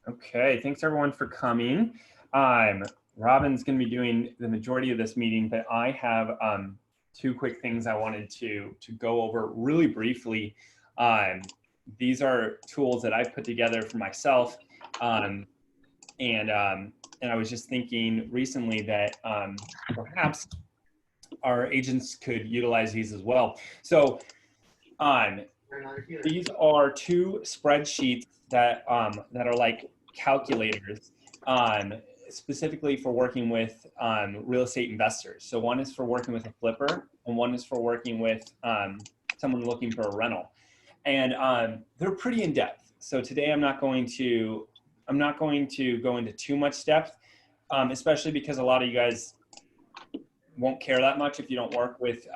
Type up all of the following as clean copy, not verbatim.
Okay, thanks everyone for coming. Robyn's going to be doing the majority of this meeting, but I have two quick things I wanted to go over really briefly. These are tools that I've put together for myself, and I was just thinking recently that perhaps our agents could utilize these as well. So these are two spreadsheets that are like calculators, specifically for working with real estate investors. So one is for working with a flipper, and one is for working with someone looking for a rental. And they're pretty in depth. So today I'm not going to go into too much depth, especially because a lot of you guys won't care that much if you don't work with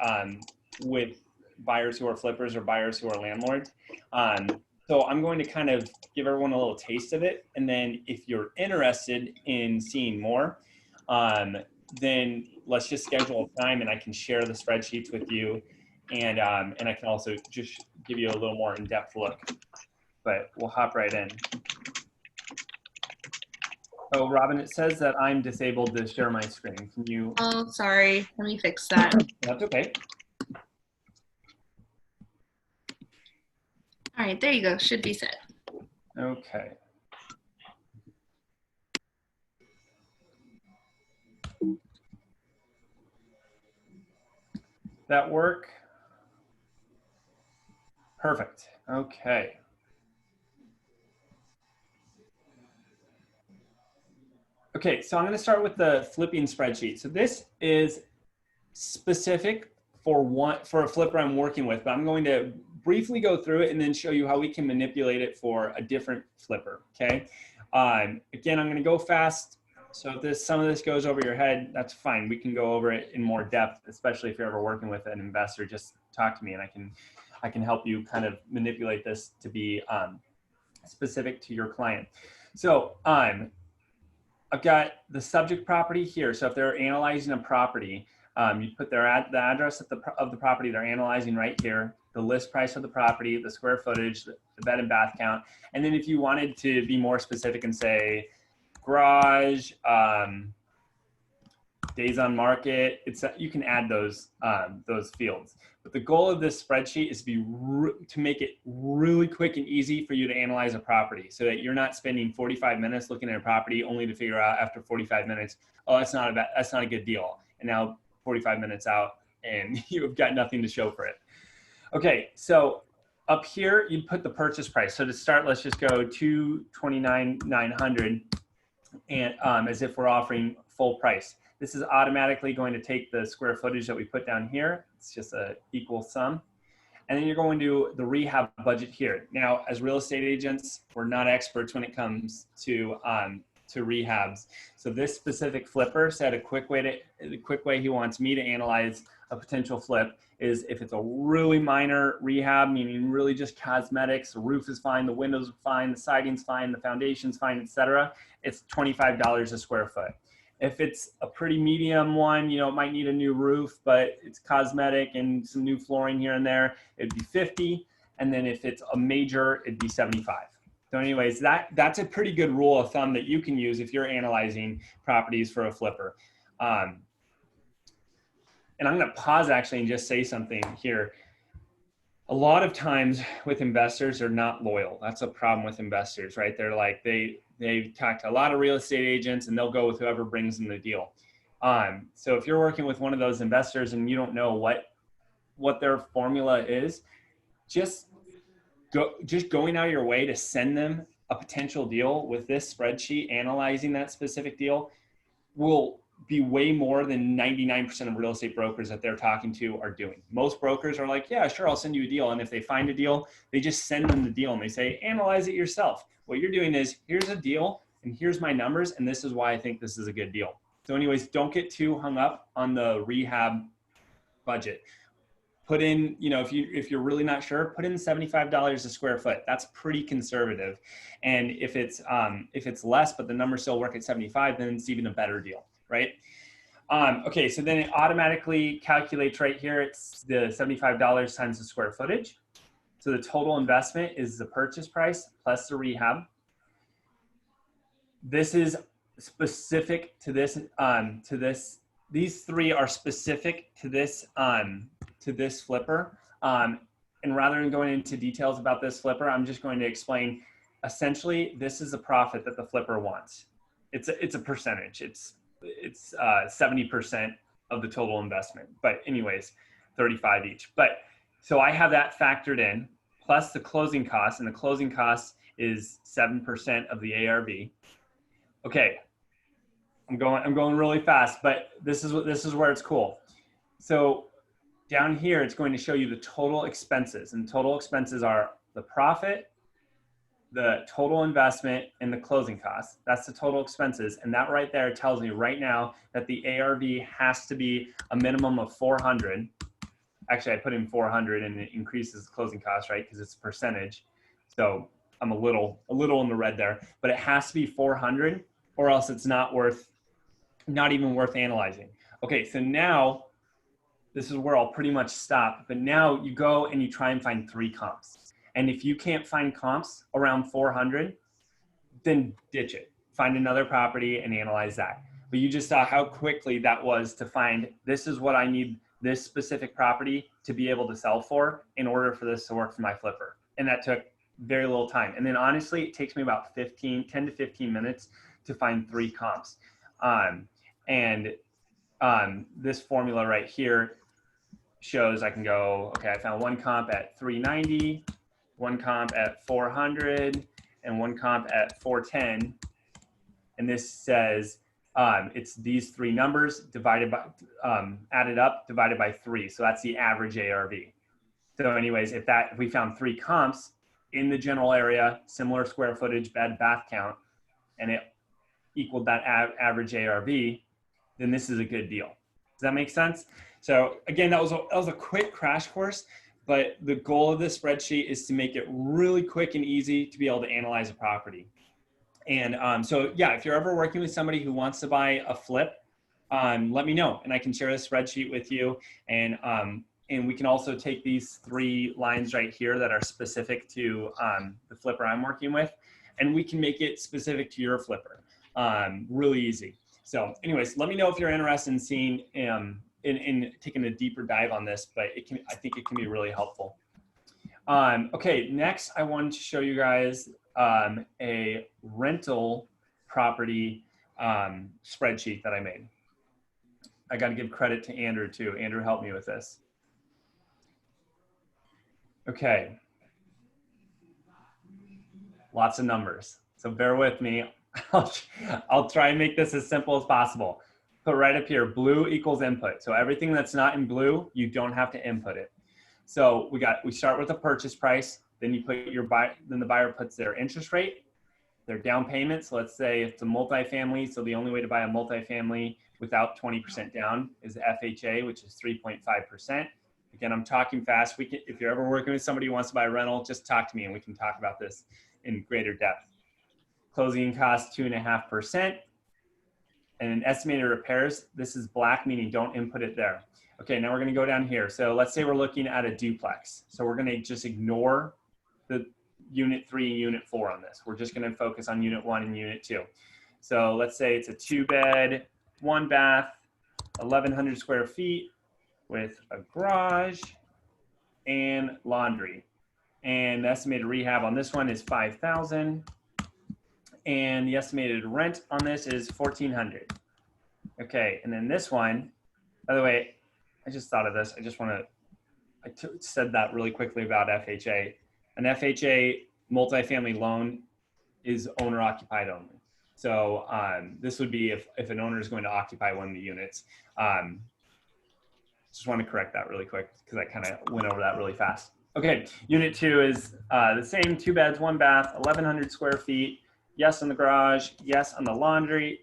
buyers who are flippers or buyers who are landlords. So I'm going to kind of give everyone a little taste of it. And then if you're interested in seeing more, then let's just schedule a time and I can share the spreadsheets with you. And I can also just give you a little more in-depth look, but we'll hop right in. Oh, Robyn, it says that I'm disabled to share my screen. Can you? Oh, sorry. Let me fix that. That's okay. All right, there you go. Should be set. Okay. That work? Perfect. Okay. Okay, so I'm going to start with the flipping spreadsheet. So this is specific for a flipper I'm working with, but I'm going to briefly go through it and then show you how we can manipulate it for a different flipper. Okay. Again, I'm going to go fast. So if some of this goes over your head, that's fine. We can go over it in more depth, especially if you're ever working with an investor. Just talk to me and I can help you kind of manipulate this to be specific to your client. So I've got the subject property here. So if they're analyzing a property, you put the address of the property they're analyzing right here, the list price of the property, the square footage, the bed and bath count. And then if you wanted to be more specific and say garage, days on market, you can add those fields. But the goal of this spreadsheet is to make it really quick and easy for you to analyze a property, so that you're not spending 45 minutes looking at a property only to figure out after 45 minutes, oh, that's not a good deal. And now 45 minutes out and you've got nothing to show for it. Okay, so up here you put the purchase price. So to start, let's just go $229,900, and as if we're offering full price. This is automatically going to take the square footage that we put down here. It's just an equal sum. And then you're going to the rehab budget here. Now, as real estate agents, we're not experts when it comes to rehabs. So this specific flipper said the quick way he wants me to analyze a potential flip is if it's a really minor rehab, meaning really just cosmetics, the roof is fine, the windows are fine, the siding's fine, the foundation's fine, etc. It's $25 a square foot. If it's a pretty medium one, it might need a new roof, but it's cosmetic and some new flooring here and there, it'd be 50. And then if it's a major, it'd be 75. So anyways, that's a pretty good rule of thumb that you can use if you're analyzing properties for a flipper. And I'm going to pause actually and just say something here. A lot of times with investors, they're not loyal. That's a problem with investors, right? They're like, they've talked to a lot of real estate agents and they'll go with whoever brings them the deal. So if you're working with one of those investors and you don't know what their formula is, just going out of your way to send them a potential deal with this spreadsheet, analyzing that specific deal will be way more than 99% of real estate brokers that they're talking to are doing. Most brokers are like, yeah, sure, I'll send you a deal. And if they find a deal, they just send them the deal and they say, analyze it yourself. What you're doing is, here's a deal and here's my numbers, and this is why I think this is a good deal. So anyways, don't get too hung up on the rehab budget. Put in, if you're really not sure, put in $75 a square foot. That's pretty conservative. And if it's less, but the numbers still work at 75, then it's even a better deal, right? Okay, so then it automatically calculates right here. It's the $75 times the square footage. So the total investment is the purchase price plus the rehab. this is specific to this, these three are specific to this flipper. And rather than going into details about this flipper, I'm just going to explain, essentially, this is a profit that the flipper wants. It's a percentage. It's 70% of the total investment. But anyways, 35 each. But so I have that factored in, plus the closing costs, and the closing cost is 7% of the ARV. Okay, I'm going really fast, but this is where it's cool. So down here, it's going to show you the total expenses, and total expenses are the profit, the total investment, and the closing costs. That's the total expenses. And that right there tells me right now that the ARV has to be a minimum of 400. Actually, I put in 400 and it increases the closing cost, right? Because it's a percentage. So I'm a little in the red there, but it has to be 400 or else it's not even worth analyzing. Okay, so now this is where I'll pretty much stop, but now you go and you try and find 3 comps. And if you can't find comps around 400, then ditch it. Find another property and analyze that. But you just saw how quickly that was to find, this is what I need this specific property to be able to sell for in order for this to work for my flipper. And that took very little time. And then honestly, it takes me about 10 to 15 minutes to find 3 comps. This formula right here shows I can go, okay, I found 1 comp at 390, 1 comp at 400, and 1 comp at 410. And this says it's these 3 numbers divided by, added up, divided by 3. So that's the average ARV. So anyways, if we found 3 comps in the general area, similar square footage, bed, bath count, and it equaled that average ARV, then this is a good deal. Does that make sense? So again, that was a quick crash course, but the goal of this spreadsheet is to make it really quick and easy to be able to analyze a property. And so yeah, if you're ever working with somebody who wants to buy a flip, let me know and I can share this spreadsheet with you. And we can also take these 3 lines right here that are specific to the flipper I'm working with, and we can make it specific to your flipper. Really easy. So anyways, let me know if you're interested in seeing, in taking a deeper dive on this, but I think it can be really helpful. Okay, next I wanted to show you guys a rental property spreadsheet that I made. I got to give credit to Andrew too. Andrew helped me with this. Okay. Lots of numbers, so bear with me. I'll try and make this as simple as possible. Put right up here, blue equals input. So everything that's not in blue, you don't have to input it. So we start with a purchase price, then you put then the buyer puts their interest rate, their down payment. So let's say it's a multifamily. So the only way to buy a multifamily without 20% down is the FHA, which is 3.5%. Again, I'm talking fast. If you're ever working with somebody who wants to buy a rental, just talk to me and we can talk about this in greater depth. Closing costs 2.5%. And an estimated repairs, this is black, meaning don't input it there. Okay, now we're gonna go down here. So let's say we're looking at a duplex. So we're gonna just ignore the unit 3 and unit 4 on this. We're just gonna focus on unit 1 and unit 2. So let's say it's a 2-bed, 1 bath, 1,100 square feet with a garage and laundry. And the estimated rehab on this one is $5,000. And the estimated rent on this is $1,400. Okay, and then this one, by the way, I just thought of this. I said that really quickly about FHA. An FHA multifamily loan is owner occupied only. So this would be if an owner is going to occupy one of the units. Just want to correct that really quick because I kind of went over that really fast. Okay, unit 2 is the same, 2 beds, 1 bath, 1,100 square feet. Yes on the garage, yes on the laundry,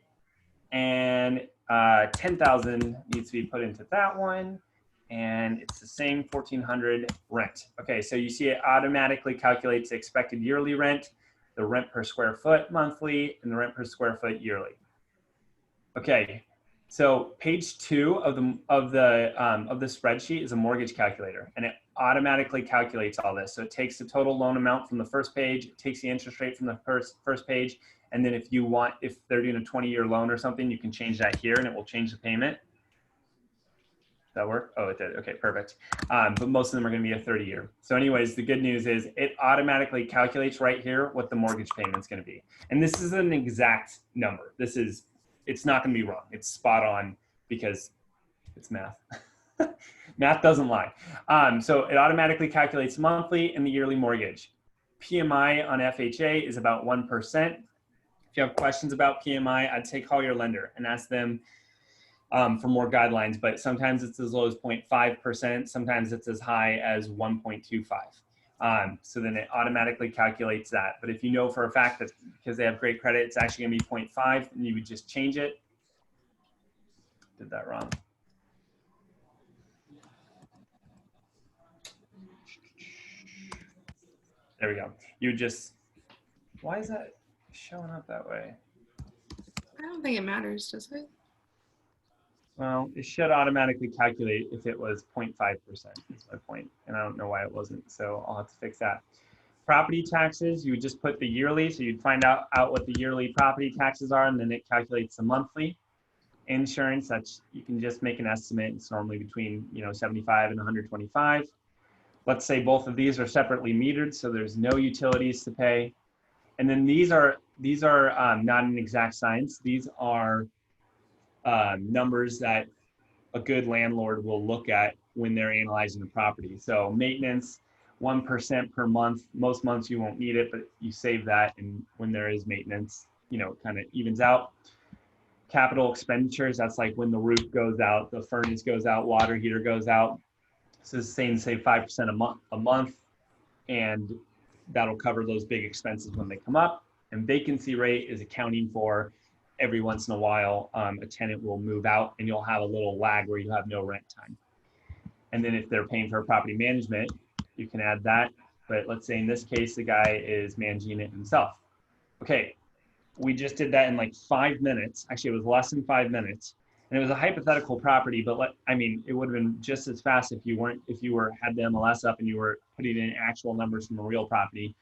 and 10,000 needs to be put into that one, and it's the same 1,400 rent. Okay, so you see it automatically calculates the expected yearly rent, the rent per square foot monthly, and the rent per square foot yearly. Okay, So page 2 of the spreadsheet is a mortgage calculator, and it automatically calculates all this. So it takes the total loan amount from the first page, it takes the interest rate from the first page, and then if they're doing a 20-year loan or something, you can change that here, and it will change the payment. Does that work? Oh, it did. Okay, perfect. But most of them are going to be a 30-year. So anyways, the good news is it automatically calculates right here what the mortgage payment is going to be. And this is an exact number. It's not going to be wrong. It's spot on because it's math. Math doesn't lie. So it automatically calculates monthly and the yearly mortgage. PMI on FHA is about 1%. If you have questions about PMI, I'd say call your lender and ask them for more guidelines, but sometimes it's as low as 0.5%. Sometimes it's as high as 1.25. So then it automatically calculates that. But if you know for a fact that because they have great credit, it's actually gonna be 0.5, and you would just change it. Did that wrong. There we go. You would just, why is that showing up that way? I don't think it matters, does it? Well, it should automatically calculate if it was 0.5%, is my point. And I don't know why it wasn't, so I'll have to fix that. Property taxes, you would just put the yearly, so you'd find out what the yearly property taxes are, and then it calculates the monthly. Insurance, you can just make an estimate. It's normally between 75 and 125. Let's say both of these are separately metered, so there's no utilities to pay. And then these are not an exact science. These are numbers that a good landlord will look at when they're analyzing the property. So maintenance, 1% per month. Most months you won't need it, but you save that, and when there is maintenance, it kind of evens out. Capital expenditures, that's like when the roof goes out, the furnace goes out, water heater goes out. So it's saying save 5% a month, and that'll cover those big expenses when they come up. And vacancy rate is accounting for every once in a while a tenant will move out, and you'll have a little lag where you have no rent time. And then if they're paying for property management, you can add that. But let's say in this case, the guy is managing it himself. Okay, we just did that in like 5 minutes. Actually, it was less than 5 minutes. And it was a hypothetical property, but it would have been just as fast if you had the MLS up and you were putting in actual numbers from a real property.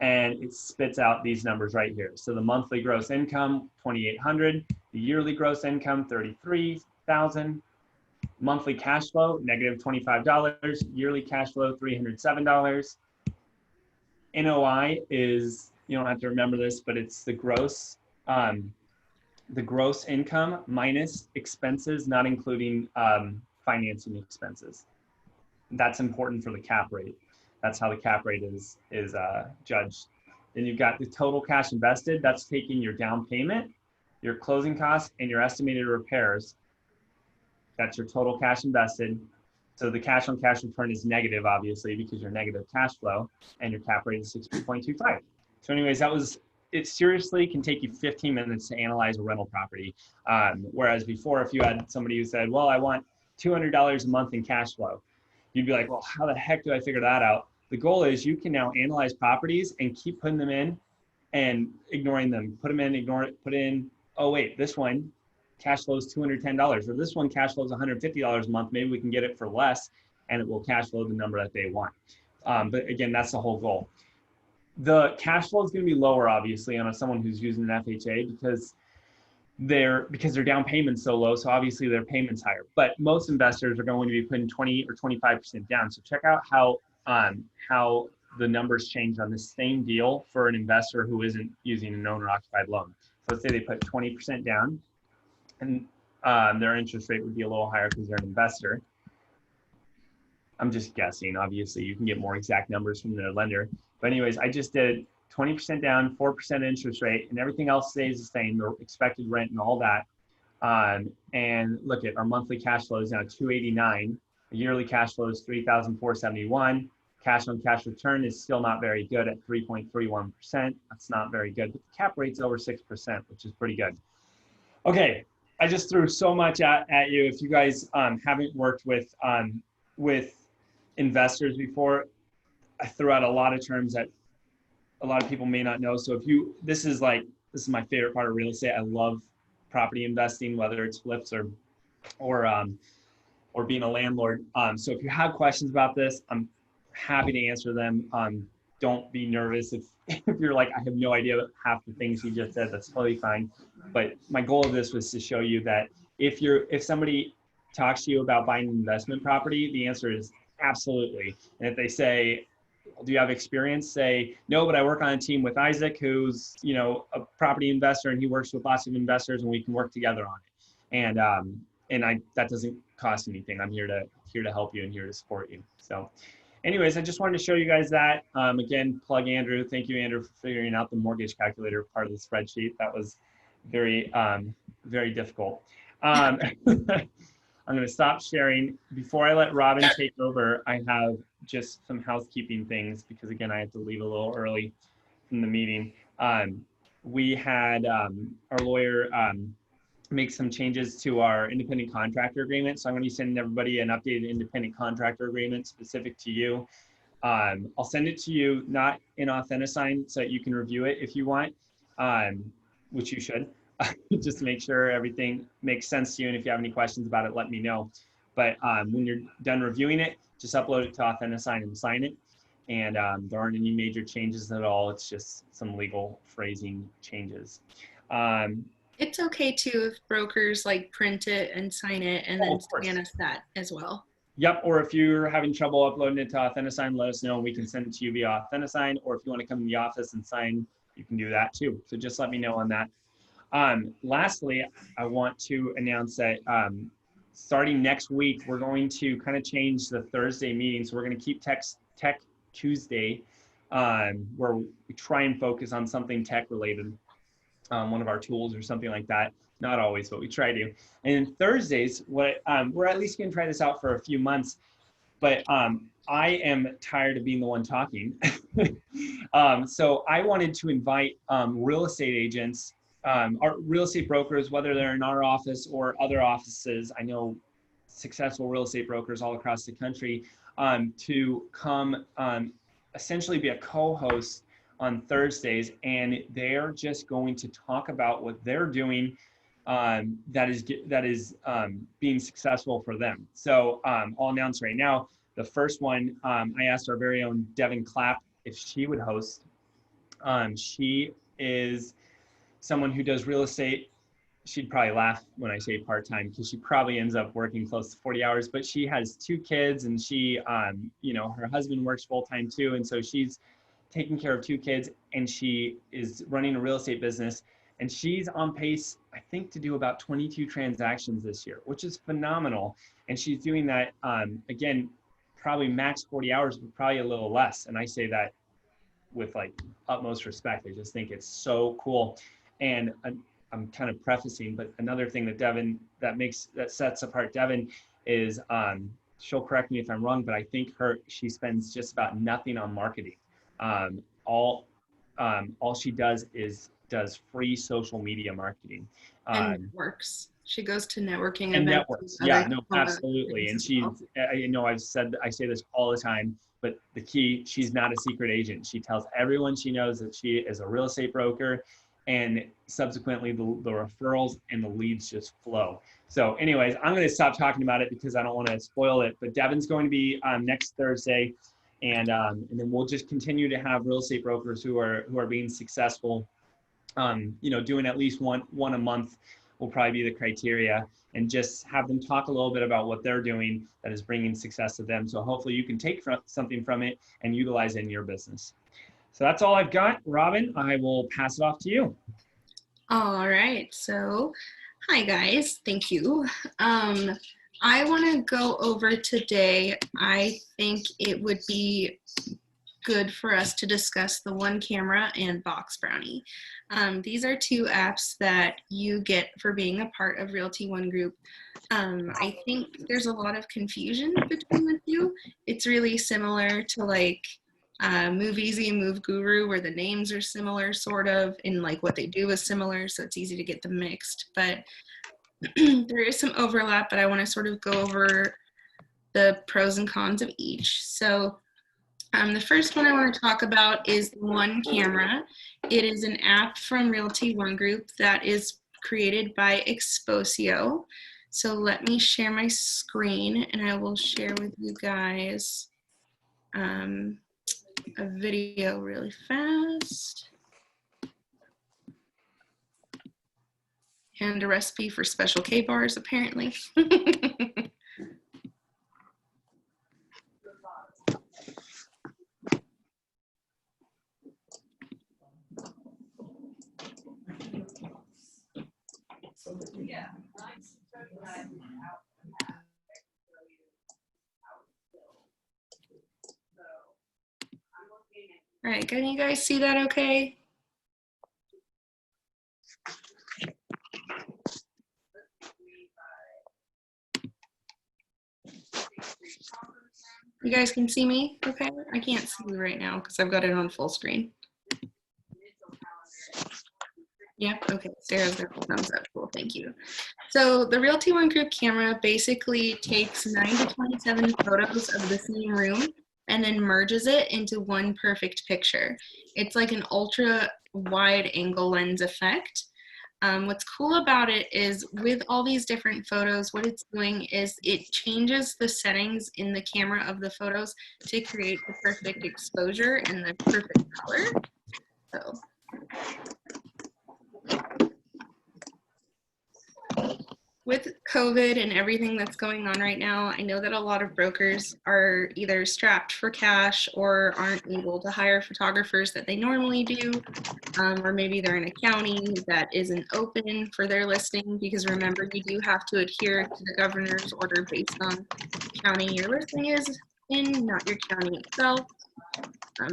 And it spits out these numbers right here. So the monthly gross income, $2,800. The yearly gross income, $33,000. Monthly cash flow, negative $25. Yearly cash flow, $307. NOI is, you don't have to remember this, but it's the gross income minus expenses, not including financing expenses. That's important for the cap rate. That's how the cap rate is judged. Then you've got the total cash invested. That's taking your down payment, your closing costs, and your estimated repairs. That's your total cash invested. So the cash on cash return is negative, obviously, because you're negative cash flow, and your cap rate is 6.25. So anyways, it seriously can take you 15 minutes to analyze a rental property. Whereas before, if you had somebody who said, well, I want $200 a month in cash flow, you'd be like, well, how the heck do I figure that out? The goal is you can now analyze properties and keep putting them in and ignoring them. Put them in, ignore it, put in, oh wait, this one cash flows $210, or this one cash flows $150 a month. Maybe we can get it for less, and it will cash flow the number that they want. But again, that's the whole goal. The cash flow is going to be lower, obviously, on someone who's using an FHA because their down payment's so low, so obviously their payment's higher. But most investors are going to be putting 20 or 25% down. So check out how the numbers change on the same deal for an investor who isn't using an owner-occupied loan. So let's say they put 20% down, and their interest rate would be a little higher because they're an investor. I'm just guessing. Obviously, you can get more exact numbers from their lender. But anyways, I just did 20% down, 4% interest rate, and everything else stays the same, the expected rent and all that. And look at our monthly cash flow is now $289. The yearly cash flow is $3,471. Cash on cash return is still not very good at 3.31%. That's not very good, but the cap rate's over 6%, which is pretty good. Okay, I just threw so much at you. If you guys haven't worked with investors before, I threw out a lot of terms that a lot of people may not know. So this is my favorite part of real estate. I love property investing, whether it's flips or or being a landlord. So if you have questions about this, I'm happy to answer them. Don't be nervous if you're like, I have no idea half the things he just said, that's totally fine. But my goal of this was to show you that if somebody talks to you about buying an investment property, the answer is absolutely. And if they say, do you have experience? Say, no, but I work on a team with Isaac, who's, you know, a property investor, and he works with lots of investors, and we can work together on it. And that doesn't cost anything. I'm here to help you and here to support you. So anyways, I just wanted to show you guys that. Again, plug Andrew. Thank you, Andrew, for figuring out the mortgage calculator part of the spreadsheet. That was very, very difficult. I'm going to stop sharing. Before I let Robyn take over, I have just some housekeeping things because, again, I had to leave a little early from the meeting. We had our lawyer make some changes to our independent contractor agreement. So I'm going to be sending everybody an updated independent contractor agreement specific to you. I'll send it to you, not in AuthentiSign, so that you can review it if you want, which you should. Just to make sure everything makes sense to you. And if you have any questions about it, let me know. But when you're done reviewing it, just upload it to AuthentiSign and sign it. And there aren't any major changes at all. It's just some legal phrasing changes. It's okay too if brokers like print it and sign it and then scan us that as well. Yep, or if you're having trouble uploading it to AuthentiSign, let us know and we can send it to you via AuthentiSign. Or if you want to come to the office and sign, you can do that too. So just let me know on that. Lastly, I want to announce that starting next week, we're going to kind of change the Thursday meeting. So we're going to keep Tech Tuesday, where we try and focus on something tech related, one of our tools or something like that. Not always, but we try to. And Thursdays, we're at least going to try this out for a few months. But I am tired of being the one talking. So I wanted to invite real estate agents, our real estate brokers, whether they're in our office or other offices. I know successful real estate brokers all across the country, to come essentially be a co-host on Thursdays, and they're just going to talk about what they're doing that is being successful for them. So I'll announce right now, the first one, I asked our very own Devin Clapp if she would host. She is someone who does real estate. She'd probably laugh when I say part-time because she probably ends up working close to 40 hours, but she has 2 kids and she, you know, her husband works full-time too. And so she's taking care of 2 kids and she is running a real estate business, and she's on pace, I think, to do about 22 transactions this year, which is phenomenal. And she's doing that, again, probably max 40 hours, but probably a little less. And I say that with like utmost respect. I just think it's so cool. And I'm kind of prefacing, but another thing that sets apart Devin is, she'll correct me if I'm wrong, but I think she spends just about nothing on marketing. All she does free social media marketing. And networks. She goes to networking and events. Networks. Yeah, no, absolutely. And she's, you know, I say this all the time, but the key, she's not a secret agent. She tells everyone she knows that she is a real estate broker, and subsequently the referrals and the leads just flow. So anyways, I'm going to stop talking about it because I don't want to spoil it, but Devin's going to be next Thursday. And then we'll just continue to have real estate brokers who are being successful. You know, doing at least one a month will probably be the criteria, and just have them talk a little bit about what they're doing that is bringing success to them. So hopefully you can take something from it and utilize it in your business. So that's all I've got. Robyn, I will pass it off to you. All right. So, hi guys. Thank you. I want to go over today. I think it would be good for us to discuss the One Camera and Box Brownie. These are 2 apps that you get for being a part of Realty ONE Group. I think there's a lot of confusion between the 2. It's really similar to like Move Easy and Move Guru, where the names are similar sort of, and like what they do is similar, so it's easy to get them mixed. But there is some overlap, but I want to sort of go over the pros and cons of each. So the first one I want to talk about is One Camera. It is an app from Realty ONE Group that is created by Exposio. So let me share my screen and I will share with you guys a video really fast. And a recipe for special K bars, apparently. All right, can you guys see that okay? You guys can see me okay? I can't see you right now because I've got it on full screen. Yeah, okay, Sarah's got the thumbs up, cool, thank you. So the Realty ONE Group camera basically takes 9 to 27 photos of the same room and then merges it into one perfect picture. It's like an ultra wide angle lens effect. What's cool about it is with all these different photos, what it's doing is it changes the settings in the camera of the photos to create the perfect exposure and the perfect color. So. With COVID and everything that's going on right now, I know that a lot of brokers are either strapped for cash or aren't able to hire photographers that they normally do, or maybe they're in a county that isn't open for their listing, because remember, you do have to adhere to the governor's order based on the county your listing is in, not your county itself. I'm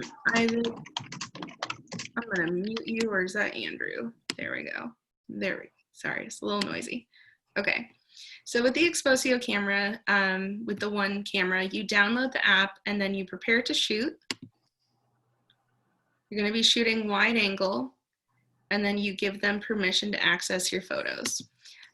gonna mute you, or is that Andrew? There we go. There we go. Sorry, it's a little noisy. Okay, so with the Exposio camera, with the ONE camera, you download the app and then you prepare to shoot. You're going to be shooting wide angle, and then you give them permission to access your photos.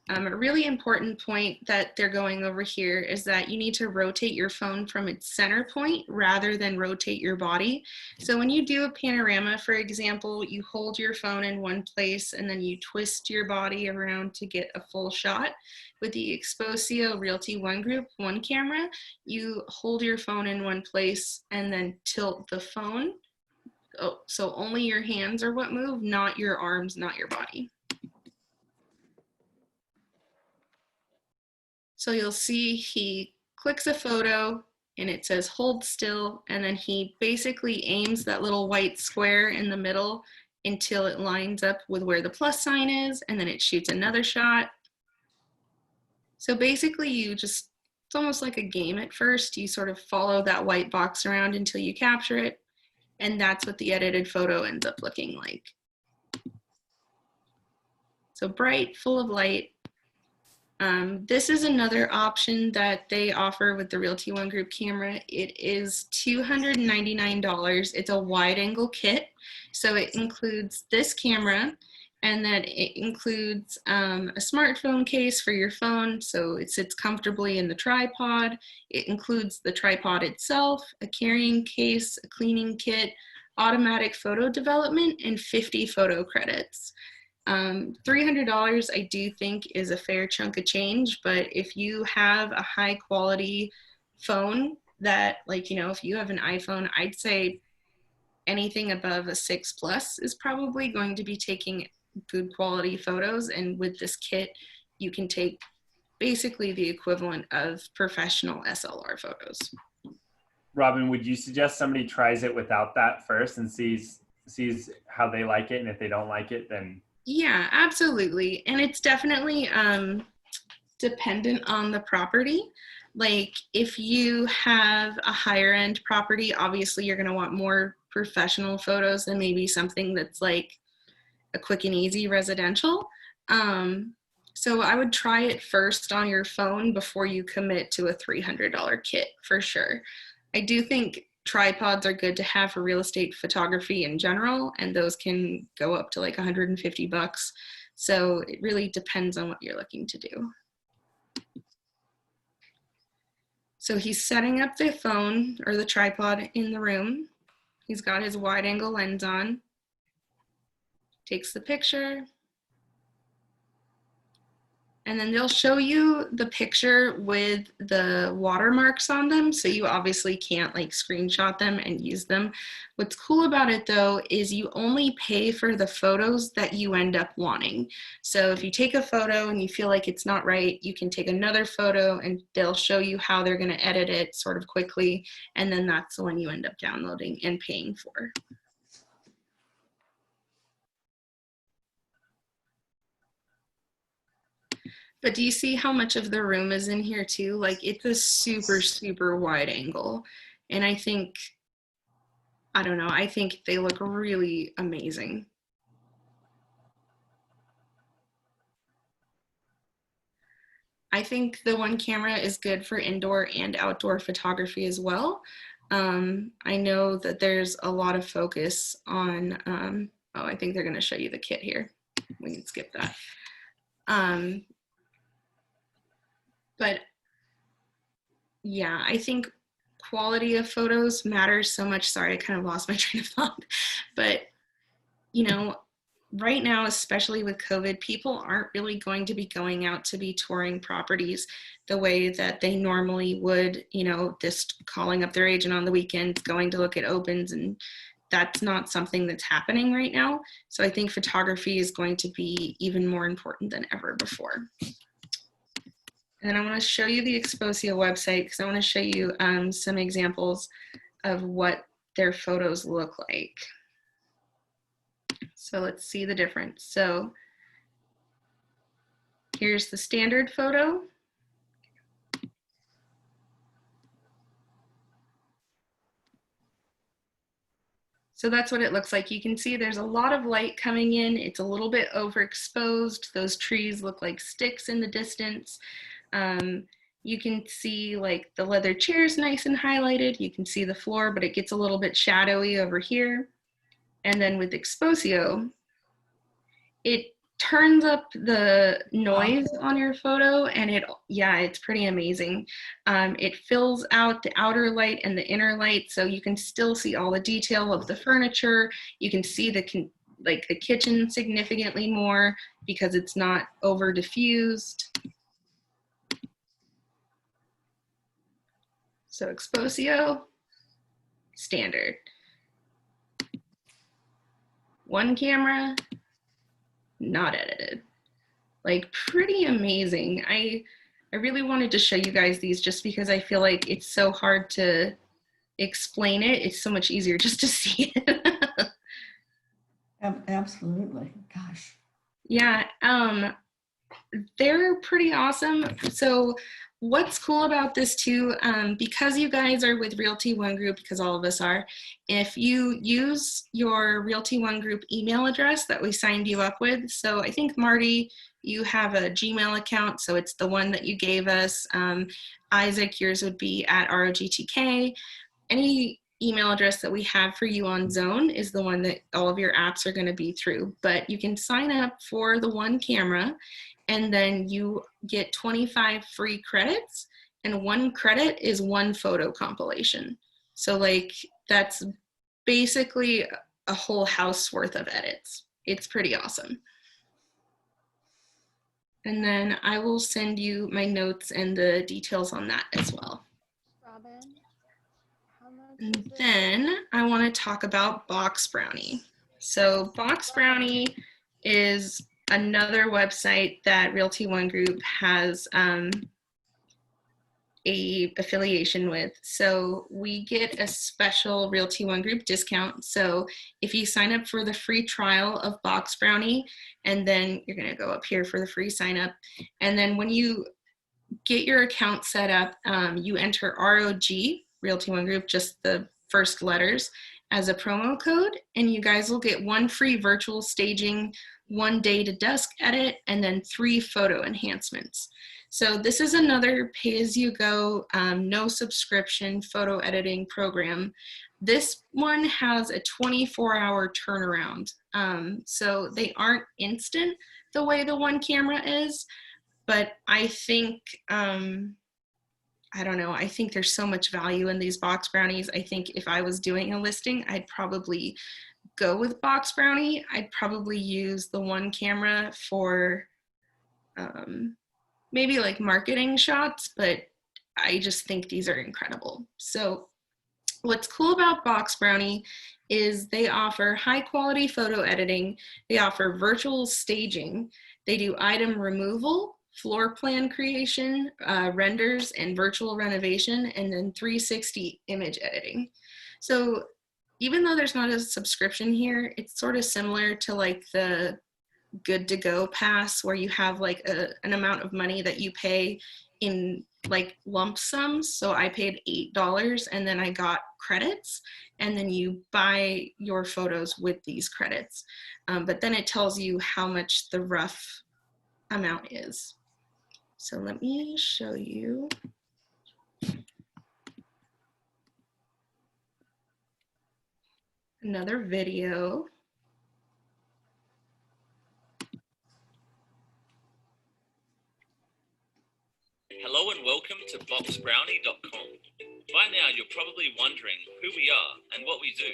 A really important point that they're going over here is that you need to rotate your phone from its center point rather than rotate your body. So when you do a panorama, for example, you hold your phone in one place and then you twist your body around to get a full shot. With the Exposio Realty ONE Group ONE camera, you hold your phone in one place and then tilt the phone. Oh, so only your hands are what move, not your arms, not your body. So you'll see he clicks a photo and it says hold still, and then he basically aims that little white square in the middle until it lines up with where the plus sign is, and then it shoots another shot. So basically it's almost like a game at first. You sort of follow that white box around until you capture it, and that's what the edited photo ends up looking like. So bright, full of light. This is another option that they offer with the Realty ONE Group camera. It is $299. It's a wide angle kit. So it includes this camera, and then it includes a smartphone case for your phone, so it sits comfortably in the tripod. It includes the tripod itself, a carrying case, a cleaning kit, automatic photo development, and 50 photo credits. $300 I do think is a fair chunk of change, but if you have a high quality phone that, like, if you have an iPhone, I'd say anything above a 6 Plus is probably going to be taking good quality photos, and with this kit you can take basically the equivalent of professional SLR photos. Robyn, would you suggest somebody tries it without that first and sees how they like it, and if they don't like it, then yeah, absolutely. And it's definitely dependent on the property. Like if you have a higher end property, obviously you're going to want more professional photos than maybe something that's like a quick and easy residential. So I would try it first on your phone before you commit to a $300 kit for sure. I do think tripods are good to have for real estate photography in general, and those can go up to like 150 bucks. So it really depends on what you're looking to do. So he's setting up the phone or the tripod in the room. He's got his wide angle lens on, takes the picture, And then they'll show you the picture with the watermarks on them. So you obviously can't like screenshot them and use them. What's cool about it though, is you only pay for the photos that you end up wanting. So if you take a photo and you feel like it's not right, you can take another photo and they'll show you how they're gonna edit it sort of quickly. And then that's the one you end up downloading and paying for. But do you see how much of the room is in here too? Like it's a super, super wide angle. And I think, I don't know, I think they look really amazing. I think the one camera is good for indoor and outdoor photography as well. I know that there's a lot of focus on, oh, I think they're gonna show you the kit here. We can skip that. But yeah, I think quality of photos matters so much. Sorry, I kind of lost my train of thought. But, you know, right now, especially with COVID, people aren't really going to be going out to be touring properties the way that they normally would, you know, just calling up their agent on the weekends, going to look at opens, and that's not something that's happening right now. So I think photography is going to be even more important than ever before. And then I want to show you the Exposio website because I want to show you some examples of what their photos look like. So let's see the difference. So here's the standard photo. So that's what it looks like. You can see there's a lot of light coming in. It's a little bit overexposed. Those trees look like sticks in the distance. You can see like the leather chairs nice and highlighted. You can see the floor, but it gets a little bit shadowy over here. And then with Exposio, it turns up the noise on your photo and it's pretty amazing. It fills out the outer light and the inner light so you can still see all the detail of the furniture. You can see the kitchen significantly more because it's not over diffused. So Exposio, standard. One camera, not edited. Like pretty amazing. I really wanted to show you guys these just because I feel like it's so hard to explain it. It's so much easier just to see it. Absolutely. Gosh. Yeah, they're pretty awesome. So what's cool about this too, because you guys are with Realty ONE Group, because all of us are, if you use your Realty ONE Group email address that we signed you up with, so I think Marty, you have a Gmail account, so it's the one that you gave us. Isaac, yours would be at ROGTK. Any email address that we have for you on Zone is the one that all of your apps are going to be through, but you can sign up for the one camera and then you get 25 free credits, and one credit is one photo compilation. So like that's basically a whole house worth of edits. It's pretty awesome. And then I will send you my notes and the details on that as well. Robyn, how much and then I want to talk about Box Brownie. So Box Brownie is another website that Realty ONE Group has a affiliation with. So we get a special Realty ONE Group discount. So if you sign up for the free trial of Box Brownie, and then you're gonna go up here for the free sign up. And then when you get your account set up, you enter ROG, Realty ONE Group, just the first letters, as a promo code, and you guys will get one free virtual staging, 1 day to desk edit, and then 3 photo enhancements. So this is another pay-as-you-go, no subscription photo editing program. This one has a 24-hour turnaround. So they aren't instant the way the one camera is, but I think, I don't know, I think there's so much value in these Box Brownies. I think if I was doing a listing, I'd probably go with Box Brownie. I'd probably use the one camera for maybe like marketing shots, but I just think these are incredible. So what's cool about Box Brownie is they offer high quality photo editing. They offer virtual staging. They do item removal, floor plan creation, renders, and virtual renovation, and then 360 image editing. So even though there's not a subscription here, it's sort of similar to like the Good to Go pass, where you have like an amount of money that you pay in like lump sums. So I paid $8 and then I got credits, and then you buy your photos with these credits. But then it tells you how much the rough amount is. So let me show you. Another video. Hello and welcome to boxbrownie.com. By now you're probably wondering who we are and what we do.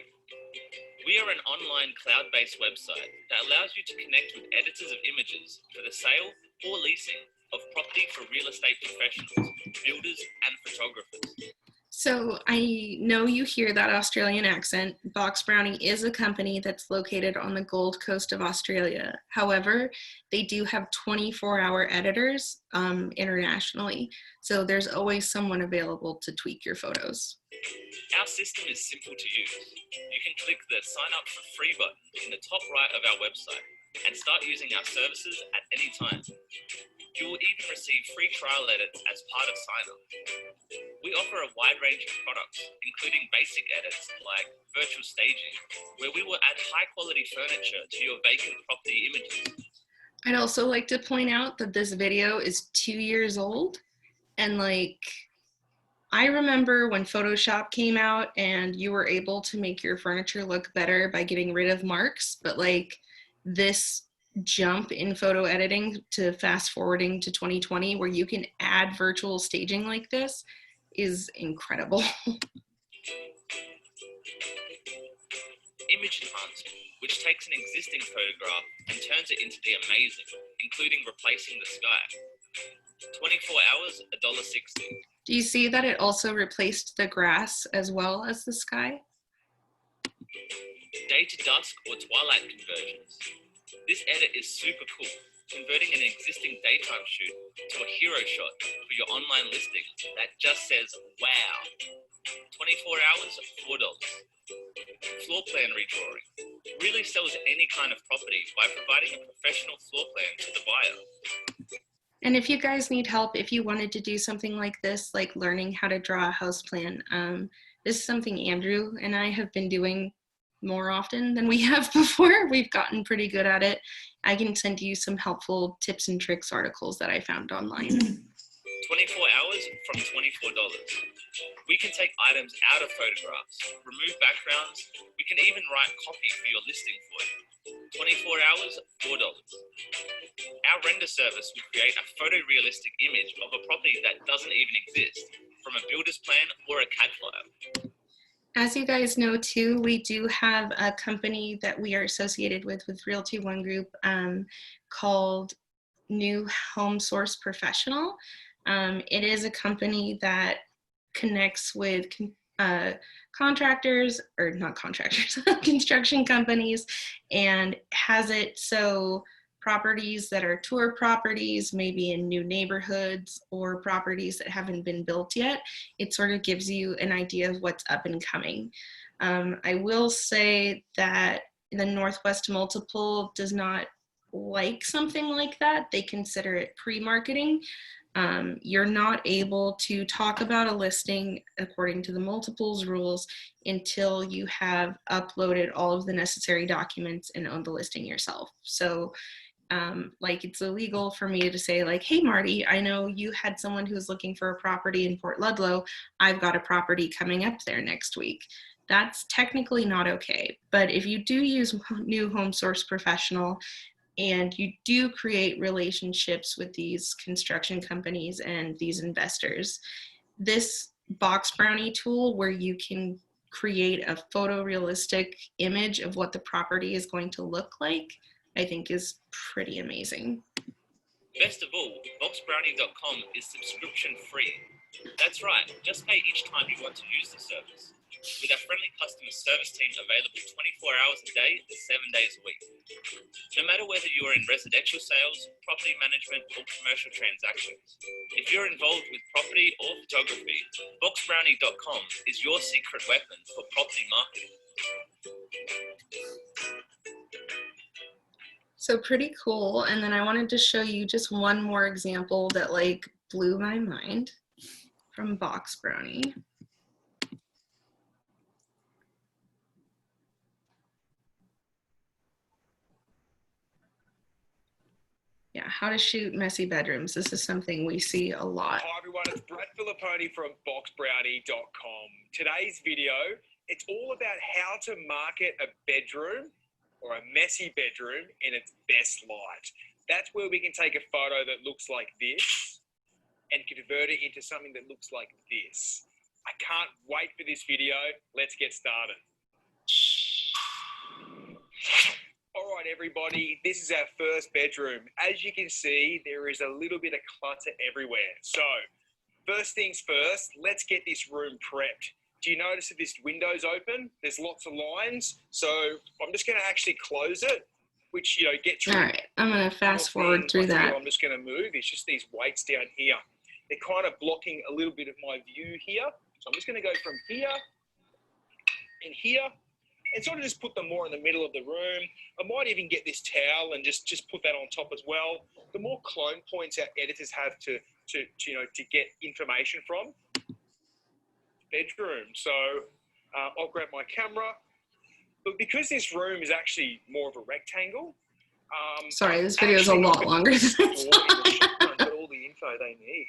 We are an online cloud-based website that allows you to connect with editors of images for the sale or leasing of property for real estate professionals, builders and photographers. So I know you hear that Australian accent. Box Brownie is a company that's located on the Gold Coast of Australia. However, they do have 24-hour editors internationally. So there's always someone available to tweak your photos. Our system is simple to use. You can click the sign up for free button in the top right of our website and start using our services at any time. You will even receive free trial edits as part of sign up. We offer a wide range of products, including basic edits like virtual staging, where we will add high quality furniture to your vacant property images. I'd also like to point out that this video is 2 years old, and like, I remember when Photoshop came out and you were able to make your furniture look better by getting rid of marks, but like this jump in photo editing to fast forwarding to 2020 where you can add virtual staging like this is incredible. Image enhancement, which takes an existing photograph and turns it into the amazing, including replacing the sky. 24 hours, $1.60. Do you see that it also replaced the grass as well as the sky? Day to dusk or twilight conversions. This edit is super cool, converting an existing daytime shoot to a hero shot for your online listing that just says, wow. 24 hours, $4. Floor plan redrawing. Really sells any kind of property by providing a professional floor plan to the buyer. And if you guys need help, if you wanted to do something like this, like learning how to draw a house plan, this is something Andrew and I have been doing more often than we have before. We've gotten pretty good at it. I can send you some helpful tips and tricks articles that I found online. 24 hours from $24. We can take items out of photographs, remove backgrounds. We can even write copy for your listing for you. 24 hours, $4. Our render service will create a photorealistic image of a property that doesn't even exist from a builder's plan or a CAD file. As you guys know too, we do have a company that we are associated with Realty ONE Group called New Home Source Professional. It is a company that connects with contractors, or not contractors, construction companies, and has it so properties that are tour properties, maybe in new neighborhoods or properties that haven't been built yet, it sort of gives you an idea of what's up and coming. I will say that the Northwest Multiple does not like something like that. They consider it pre-marketing. You're not able to talk about a listing according to the multiples rules until you have uploaded all of the necessary documents and own the listing yourself. So like, it's illegal for me to say like, hey Marty, I know you had someone who's looking for a property in Port Ludlow. I've got a property coming up there next week. That's technically not okay. But if you do use New Home Source Professional and you do create relationships with these construction companies and these investors, this Box Brownie tool where you can create a photorealistic image of what the property is going to look like, I think is pretty amazing. Best of all, boxbrownie.com is subscription free. That's right, just pay each time you want to use the service. With our friendly customer service team available 24 hours a day, 7 days a week. No matter whether you are in residential sales, property management, or commercial transactions, if you're involved with property or photography, boxbrownie.com is your secret weapon for property marketing. So pretty cool. And then I wanted to show you just one more example that like blew my mind from Box Brownie. Yeah, how to shoot messy bedrooms. This is something we see a lot. Hi everyone, it's Brad Filipponi from boxbrownie.com. Today's video, it's all about how to market a bedroom or a messy bedroom in its best light. That's where we can take a photo that looks like this and convert it into something that looks like this. I can't wait for this video. Let's get started. All right, everybody, this is our first bedroom. As you can see, there is a little bit of clutter everywhere. So first things first, let's get this room prepped. Do you notice that this window's open? There's lots of lines. So I'm just gonna actually close it, which, you know, gets rid of. All right, I'm gonna fast forward through that. I'm just gonna move. It's just these weights down here. They're kind of blocking a little bit of my view here. So I'm just gonna go from here and here, and sort of just put them more in the middle of the room. I might even get this towel and just put that on top as well. The more clone points our editors have to get information from. Bedroom. So I'll grab my camera. But because this room is actually more of a rectangle. Sorry, this video is a lot longer than I thought. Got all the info they need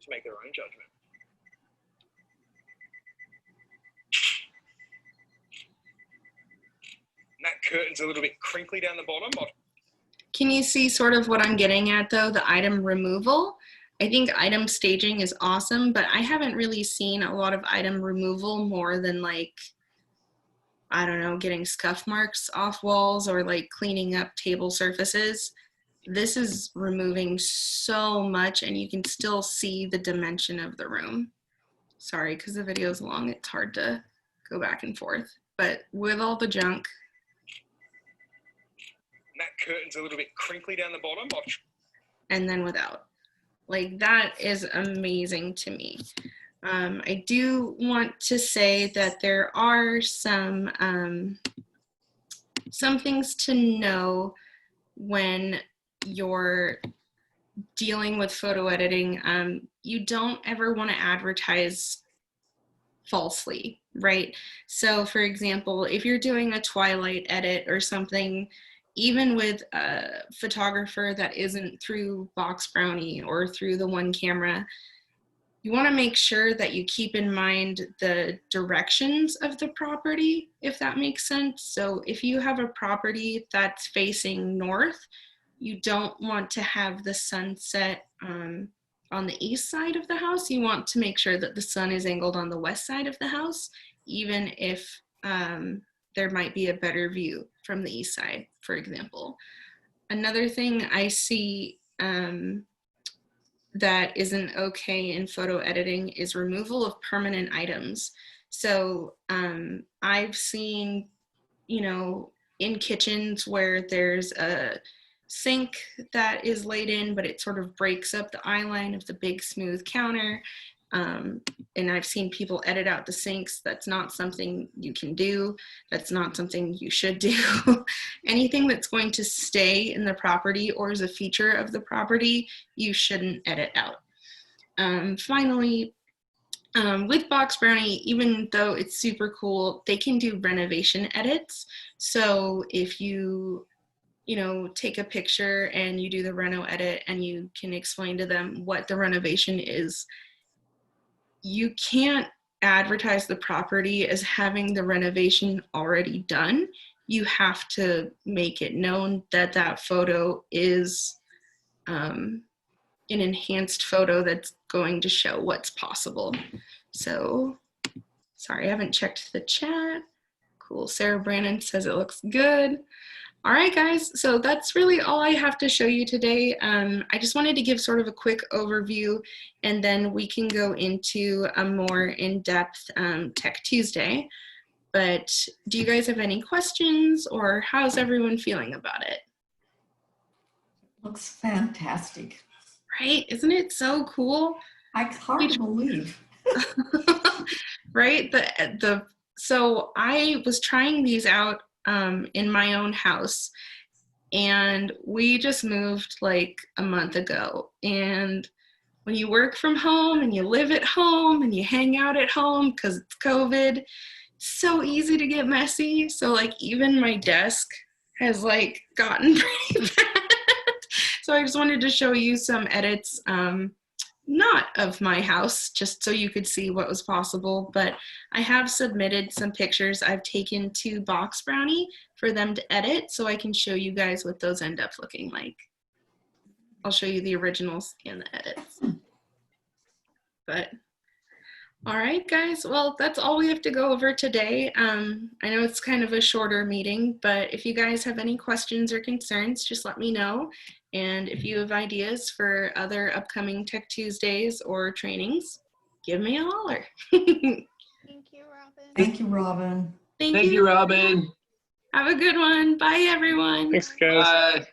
to make their own judgment. And that curtain's a little bit crinkly down the bottom. Can you see sort of what I'm getting at though, the item removal? I think item staging is awesome, but I haven't really seen a lot of item removal more than like, I don't know, getting scuff marks off walls or like cleaning up table surfaces. This is removing so much and you can still see the dimension of the room. Sorry, because the video is long, it's hard to go back and forth. But with all the junk. And that curtain's a little bit crinkly down the bottom. And then without. Like, that is amazing to me. I do want to say that there are some things to know when you're dealing with photo editing. You don't ever want to advertise falsely, right? So for example, if you're doing a twilight edit or something, even with a photographer that isn't through Box Brownie or through the One Camera, you want to make sure that you keep in mind the directions of the property, if that makes sense. So if you have a property that's facing north, you don't want to have the sunset on the east side of the house. You want to make sure that the sun is angled on the west side of the house, even if there might be a better view from the east side, for example. Another thing I see that isn't okay in photo editing is removal of permanent items. So I've seen, you know, in kitchens where there's a sink that is laid in, but it sort of breaks up the eye line of the big smooth counter. And I've seen people edit out the sinks. That's not something you can do. That's not something you should do. Anything that's going to stay in the property or is a feature of the property, you shouldn't edit out. Finally, with Box Brownie, even though it's super cool, they can do renovation edits. So if you take a picture and you do the reno edit and you can explain to them what the renovation is, you can't advertise the property as having the renovation already done. You have to make it known that that photo is an enhanced photo that's going to show what's possible. So, sorry, I haven't checked the chat. Cool, Sarah Brandon says it looks good. All right, guys, so that's really all I have to show you today. I just wanted to give sort of a quick overview, and then we can go into a more in-depth Tech Tuesday. But do you guys have any questions, or how's everyone feeling about it? Looks fantastic. Right? Isn't it so cool? I can't believe. Right? So I was trying these out in my own house, and we just moved like a month ago. And when you work from home and you live at home and you hang out at home because it's COVID, it's so easy to get messy. So like even my desk has like gotten pretty bad. So I just wanted to show you some edits, not of my house, just so you could see what was possible, but I have submitted some pictures I've taken to Box Brownie for them to edit, so I can show you guys what those end up looking like. I'll show you the originals and the edits. But all right, guys, well, that's all we have to go over today. I know it's kind of a shorter meeting, but if you guys have any questions or concerns, just let me know. And if you have ideas for other upcoming Tech Tuesdays or trainings, give me a holler. Thank you, Robyn. Thank you, Robyn. Thank Thank you, Robyn. Have a good one. Bye, everyone. Thanks, guys. Bye.